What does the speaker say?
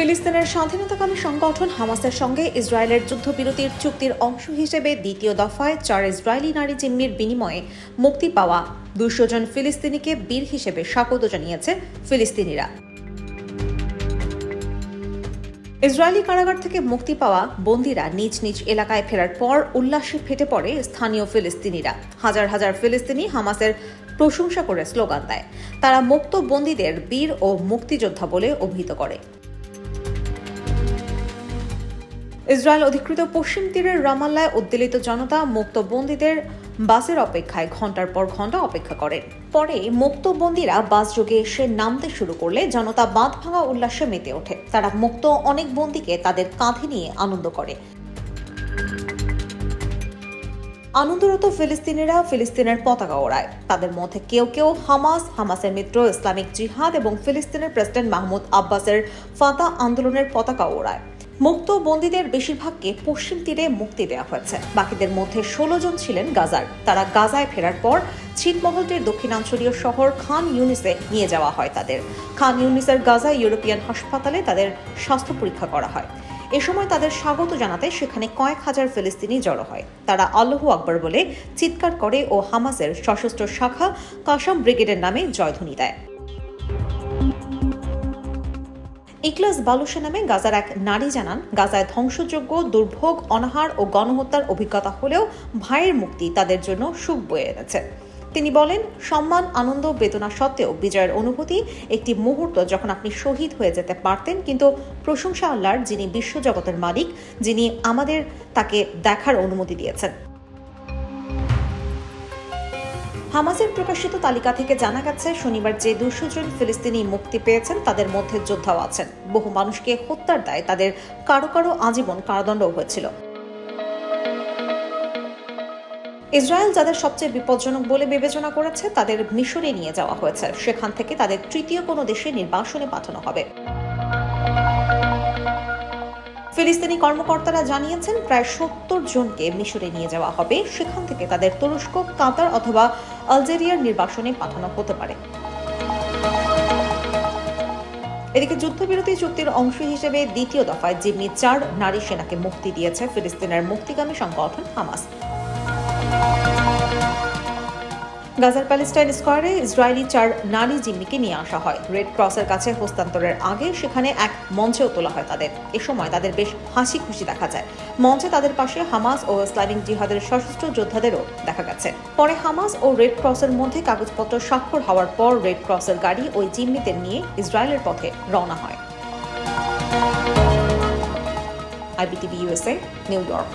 ফিলিস্তিনের স্বাধীনতাকামী সংগঠন হামাসের সঙ্গে ইসরায়েলের যুদ্ধবিরতির চুক্তির অংশ হিসেবে দ্বিতীয় দফায় 4 ইসরায়েলি নারী জিম্মির বিনিময়ে মুক্তি পাওয়া 200 জন ফিলিস্তিনিকে বীর হিসেবে স্বাগত জানিয়েছে ফিলিস্তিনিরা। ইসরায়েলি কারাগার থেকে মুক্তি পাওয়া বন্দীরা নিজ নিজ এলাকায় ফেরার পর উল্লাসে ফেটে পড়ে স্থানীয় ফিলিস্তিনিরা। হাজার হাজার ফিলিস্তিনি হামাসের প্রশংসা করে স্লোগান দেয়। তারা মুক্ত বন্দীদের বীর ও মুক্তিযোদ্ধা বলে অভিহিত করে। ইসরায়েল অধিকৃত পশ্চিম তীরের রামাল্লায় উদ্বেলিত জনতা মুক্ত বন্দীদের বাসের অপেক্ষায় ঘণ্টার পর ঘণ্টা অপেক্ষা করেন। পরে মুক্ত বন্দীরা বাস যোগে এসে নামতে শুরু করলে জনতা বাঁধ ভাঙা উল্লাসে মেতে ওঠে। তারা মুক্ত অনেক বন্দীকে তাদের কাঁধে নিয়ে আনন্দ করে। আনন্দরত ফিলিস্তিনিরা ফিলিস্তিনের পতাকা ওড়ায়। তাদের মধ্যে কেউ কেউ হামাসের মিত্র ইসলামিক জিহাদ এবং ফিলিস্তিনের প্রেসিডেন্ট মাহমুদ আব্বাসের ফাতা আন্দোলনের পতাকা ওড়ায়। মুক্ত বন্দীদের বেশিরভাগকে পশ্চিম তীরে মুক্তি দেওয়া হয়েছে। বাকিদের মধ্যে 16 জন ছিলেন গাজার। তারা গাজায় ফেরার পর ছিটমহলটির দক্ষিণাঞ্চলীয় শহর খান ইউনিসে নিয়ে যাওয়া হয় তাদের। খান ইউনিসের গাজা ইউরোপিয়ান হাসপাতালে তাদের স্বাস্থ্য পরীক্ষা করা হয়। এ সময় তাদের স্বাগত জানাতে সেখানে কয়েক হাজার ফিলিস্তিনি জড়ো হয়। তারা আল্লাহু আকবার বলে চিৎকার করে ও হামাসের সশস্ত্র শাখা কাসাম ব্রিগেডের নামে জয়ধ্বনি দেয়। ইকলাস বালুসে নামে গাজার এক নারী জানান, গাজায় ধ্বংসযোগ্য দুর্ভোগ, অনাহার ও গণহত্যার অভিজ্ঞতা হলেও ভাইয়ের মুক্তি তাদের জন্য সুখ বয়ে এনেছে। তিনি বলেন, সম্মান, আনন্দ, বেদনা সত্ত্বেও বিজয়ের অনুভূতি একটি মুহূর্ত যখন আপনি শহীদ হয়ে যেতে পারতেন, কিন্তু প্রশংসা আল্লাহর, যিনি বিশ্বজগতের মালিক, যিনি আমাদের তাকে দেখার অনুমতি দিয়েছেন। হামাসের প্রকাশিত তালিকা থেকে জানা গেছে, শনিবার যে 200 জন ফিলিস্তিনি মুক্তি পেয়েছেন তাদের মধ্যে যোদ্ধাও আছেন। বহু মানুষকে হত্যার দায়ে তাদের কারো কারো আজীবন কারাদণ্ডও হয়েছিল। ইসরায়েল যাদের সবচেয়ে বিপজ্জনক বলে বিবেচনা করেছে তাদের মিশরে নিয়ে যাওয়া হয়েছে। সেখান থেকে তাদের তৃতীয় কোনো দেশে নির্বাসনে পাঠানো হবে। ফিলিস্তিনি কর্মকর্তারা জানিয়েছেন, প্রায় 70 জনকে মিশরে নিয়ে যাওয়া হবে। সেখান থেকে তাদের তুরস্ক, কাতার অথবা আলজেরিয়ার নির্বাসনে পাঠানো হতে পারে। এদিকে যুদ্ধবিরতি চুক্তির অংশ হিসেবে দ্বিতীয় দফায় জিম্মি 4 নারী সেনাকে মুক্তি দিয়েছে ফিলিস্তিনের মুক্তিগামী সংগঠন হামাস। গাজার প্যালেস্টাইন স্কয়ারে ইসরায়েলি 4 নারী জিম্মিকে নিয়ে আসা হয়। রেড ক্রসের কাছে হস্তান্তরের আগে সেখানে এক মঞ্চেও তোলা হয় তাদের। এ সময় তাদের বেশ হাসি খুশি দেখা যায়। মঞ্চে তাদের পাশে হামাস ও ইসলামিক জিহাদের সশস্ত্র যোদ্ধাদেরও দেখা গেছে। পরে হামাস ও রেড ক্রসের মধ্যে কাগজপত্র স্বাক্ষর হওয়ার পর রেড ক্রসের গাড়ি ওই জিম্মিদের নিয়ে ইসরায়েলের পথে রওনা হয়। IBTV USA, new York.